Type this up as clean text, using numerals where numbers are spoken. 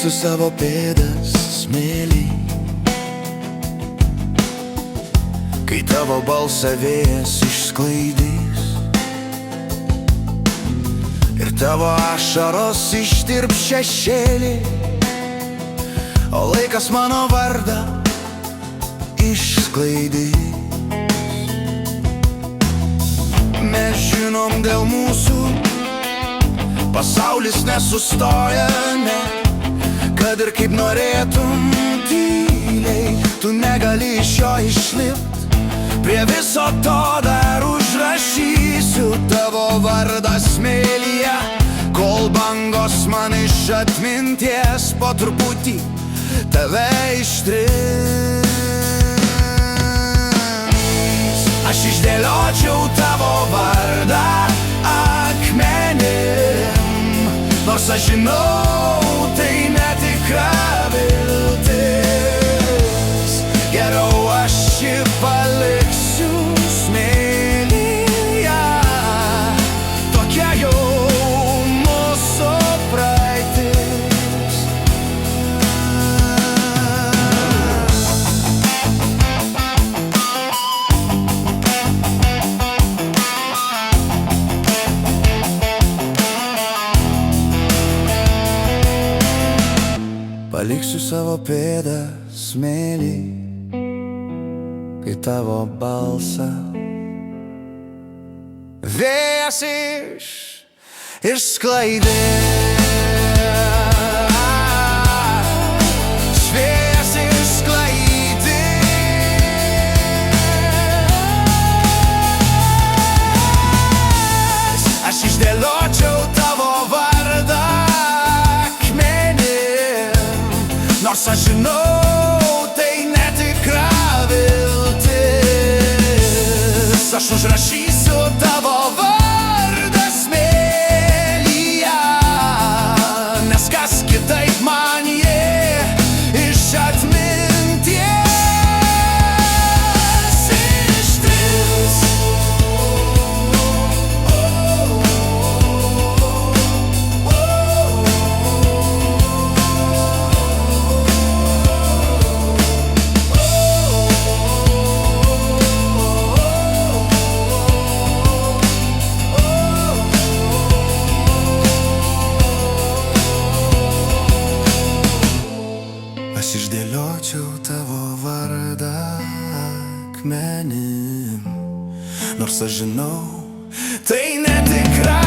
Paliksiu savo pėdas smėly, kai tavo balsą vėjas išsklaidys ir tavo ašaros ištirps šešėlį, o laikas mano vardą išsklaidys. Mes žinom, dėl mūsų pasaulis nesustoja, ne. Kad ir kaip norėtum tyliai, tu negali iš jo išlipt. Prie viso to dar užrašysiu tavo vardą smėlyje, kol bangos man iš atminties po truputį tave ištrins. Aš išdėliočiau tavo vardą akmenim, nors aš žinau, tai netikra viltis. Geriau aš jį paliksiu smėlyje, tokia jau mūsų praeitis. Paliksiu savo pėdą smėly, kai tavo balsą vėjas išsklaidys. Vėjas išsklaidys. Aš išdėliočiau tavo vardą akmenim, nors aš žinau, tai netikra viltis. Aš užrašysiu tavo vardą smėlyje, nes kas kitaip man jį iš atminties ištrins. Aš išdėliočiau tavo vardą akmenim, nors aš žinau, tai netikra